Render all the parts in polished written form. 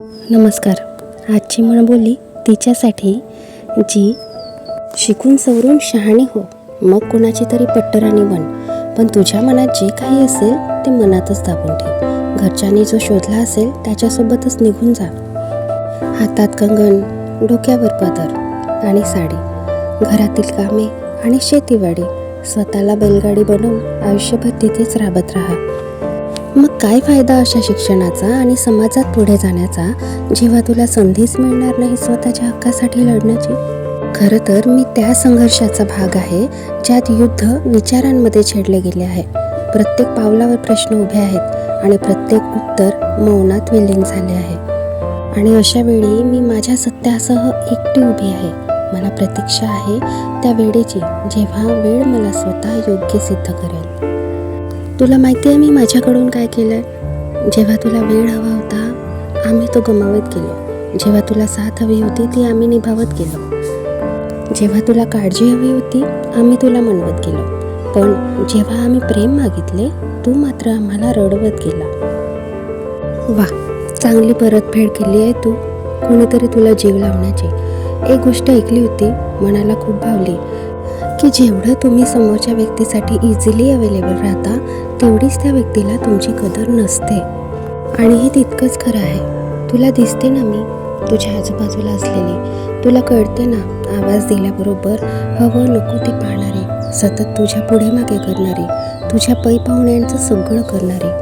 नमस्कार. आजची मनबोली तिच्यासाठी जी शिकून सवरून शहाणी हो, मग कोणाची तरी पट्टराणी बन, पण तुझ्या मनात जे काही असेल ते मनातच दाबून ठेव. घरच्यांनी जो शोधला असेल त्याच्यासोबतच निघून जा. हातात कंगन, डोक्यावर पदर आणि साडी, घरातील कामे आणि शेतीवाडी, स्वतःला बैलगाडी बनवून आयुष्यभर तिथेच राबत राहा. मग काय फायदा अशा शिक्षणाचा आणि समाजात पुढे जाण्याचा जेव्हा तुला संधीच मिळणार नाही स्वतःच्या हक्कासाठी लढण्याची. खरं तर मी त्या संघर्षाचा भाग आहे ज्यात युद्ध विचारांमध्ये छेडले गेले आहे. प्रत्येक पावलावर प्रश्न उभे आहेत आणि प्रत्येक उत्तर मौनात विलीन झाले आहे. आणि अशा वेळी मी माझ्या सत्यासह एकटी उभी आहे. मला प्रतीक्षा आहे त्या वेळेची, जेव्हा वेळ मला स्वतः योग्य सिद्ध करेल. तुला माहिती आहे मी माझ्याकडून काय केलंय? जेव्हा तुला वेळ हवा होता आम्ही तो गमावत गेलो. जेव्हा तुला साथ हवी होती ती आम्ही निभावत गेलो. जेव्हा तुला काळजी हवी होती आम्ही तुला मनवत गेलो. पण जेव्हा आम्ही प्रेम मागितले तू मात्र आम्हाला रडवत गेला. वा, चांगली परतफेड केली आहे तू. कोणीतरी तुला जीव लावण्याची. एक गोष्ट ऐकली होती, मनाला खूप भावली, की जेवढं तुम्ही समोरच्या व्यक्तीसाठी इझिली अवेलेबल राहता तेवढीच त्या व्यक्तीला तुमची कदर नसते. आणि हे तितकंच खरं आहे. तुला दिसते ना मी, तुझ्या आजूबाजूला असलेली. तुला कळते ना, आवाज दिल्याबरोबर हवं नको ते पाहणारी, सतत तुझ्या पुढे मागे करणारी, तुझ्या पै पाहुण्यांचं सगळं करणारी.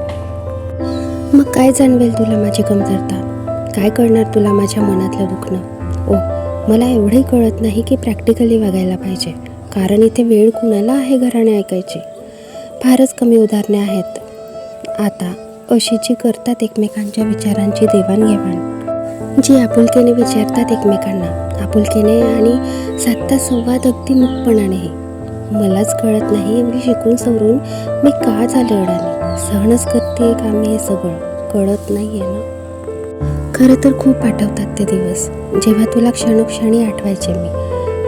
मग काय जाणवेल तुला माझी कमतरता? काय कळणार तुला माझ्या मनातलं दुखणं? मला एवढंही कळत नाही की प्रॅक्टिकली वागायला पाहिजे, कारण इथे वेळ कुणाला आहे घराणे ऐकायची. फारच कमी उदाहरणे आहेत आता अशी जी करतात एकमेकांच्या विचारांची देवाणघेवाण, जी आपुलकीने विचारतात एकमेकांना, आपुलकीने आणि साधता संवाद अगदी मुक्तपणानेही. मलाच कळत नाही एवढी शिकून सवरून मी का झाले अडाणी. सहनच करते का मी हे सगळं? कळत नाही आहे ना. खरं तर खूप आठवतात ते दिवस जेव्हा तुला क्षणोक्षणी आठवायचे मी.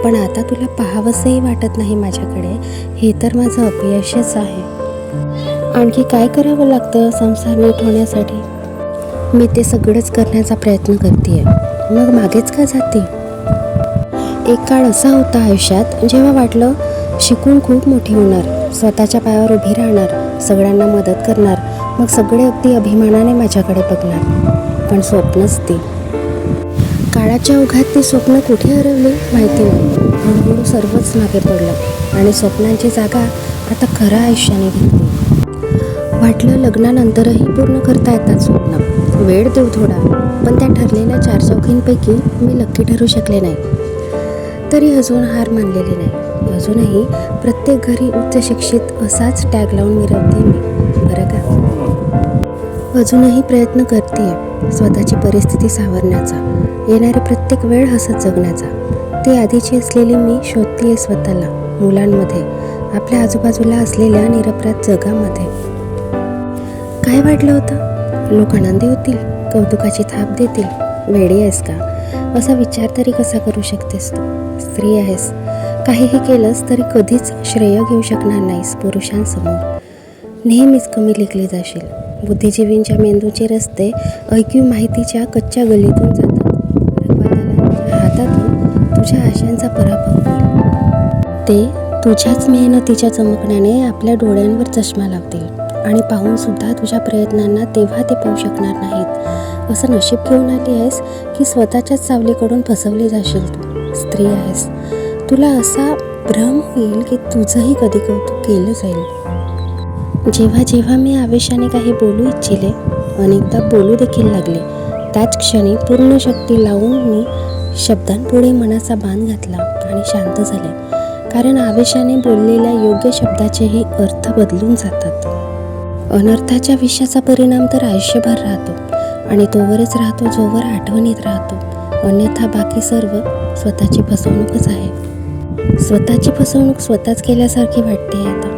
पण आता तुला पाहावंसंही वाटत नाही माझ्याकडे. हे तर माझं अपयशच आहे. आणखी काय करावं लागतं संसार नीट होण्यासाठी? मी ते सगळंच करण्याचा प्रयत्न करते, मग मागेच का जाते? एक काळ असा होता आयुष्यात जेव्हा वाटलं शिकून खूप मोठी होणार, स्वतःच्या पायावर उभी राहणार, सगळ्यांना मदत करणार, मग सगळे अगदी अभिमानाने माझ्याकडे बघणार. पण स्वप्नच ती. काळाच्या ओघात ती स्वप्न कुठे हरवली माहिती नाही. हळूहळू सर्वच मागे पडलं आणि स्वप्नांची जागा आता खऱ्या आयुष्याने घेतली. वाटलं लग्नानंतरही पूर्ण करता येतात स्वप्न. वेळ देऊ थोडा, पण त्या ठरलेल्या 4 चौघींपैकी मी लक्की ठरू शकले नाही. तरी अजून हार मानलेली नाही. अजूनही प्रत्येक घरी उच्च शिक्षित असाच टॅग लावून मिरवते मी, बरं का. अजूनही प्रयत्न करते स्वतःची परिस्थिती सावरण्याचा, येणारी प्रत्येक वेळ हसत जगण्याचा. ती आधीची असलेली मी शोधतीये स्वतःला, मुलांमध्ये, आपल्या आजूबाजूला असलेल्या निरपराध जगामध्ये. काय वाटलं होतं? लोक आनंदी होतील, कौतुकाची थाप देतील. वेडी आहेस का? असा विचार तरी कसा करू शकतेस तू? स्त्री आहेस. काहीही केलंस तरी कधीच श्रेय घेऊ शकणार नाहीस पुरुषांसमोर. नेहमीच कमी लेखली जाशील. बुद्धिजीवींच्या मेंदूचे रस्ते ऐक्यू माहितीच्या कच्च्या गल्लीतून जातात. हातातून तुझ्या आशांचा पराभव होईल. ते तुझ्याच मेहनतीच्या चमकण्याने आपल्या डोळ्यांवर चष्मा लावतील आणि पाहून सुद्धा तुझ्या प्रयत्नांना तेव्हा ते पाहू शकणार नाहीत. असं नशीब घेऊन आली आहेस की स्वतःच्याच सावलीकडून फसवली जाशील तू. स्त्री आहेस. तुला असा भ्रम होईल की तुझंही कधी कौतुक केलं जाईल. जेव्हा जेव्हा मी आवेशाने काही बोलू इच्छिले, अनेकदा बोलू देखील लागले, त्याच क्षणी पूर्ण शक्ती लावून मी शब्दांपुढे मनाचा बांध घातला आणि शांत झाले. कारण आवेशाने बोललेल्या योग्य शब्दाचेही अर्थ बदलून जातात. अनर्थाच्या विषयाचा परिणाम तर आयुष्यभर राहतो आणि तोवरच राहतो जोवर आठवणीत राहतो. अन्यथा बाकी सर्व स्वतःची फसवणूकच आहे. स्वतःची फसवणूक स्वतःच केल्यासारखी वाटते आता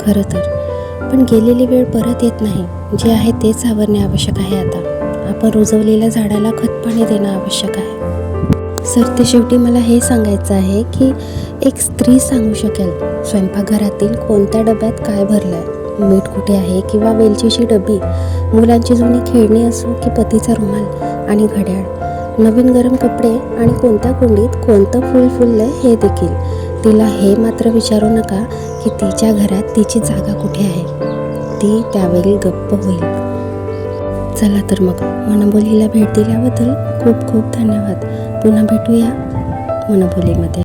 खरं तर. पण गेलेली वेळ परत येत नाही. जे आहे तेच आवरणे आवश्यक आहे आता. आपण रुजवलेल्या झाडाला खतपाणी देणं आवश्यक आहे. सरतेशेवटी मला हे सांगायचं आहे की एक स्त्री सांगू शकेल स्वयंपाकघरातील कोणत्या डब्यात काय भरलंय, मीठ कुठे आहे किंवा वेलचीची डबी, मुलांची जुनी खेळणी असो की पतीचा रुमाल, आणि घड्याळ, नवीन गरम कपडे आणि कोणत्या कुंडीत कोणतं फूल फुललंय हे देखील. तिला हे मात्र विचारू नका की तिच्या घरात तिची जागा कुठे आहे. ती त्यावेळी गप्प होईल. चला तर मग, मनबोलीला भेट दिल्याबद्दल खूप खूप धन्यवाद. पुन्हा भेटूया मनबोलीमध्ये.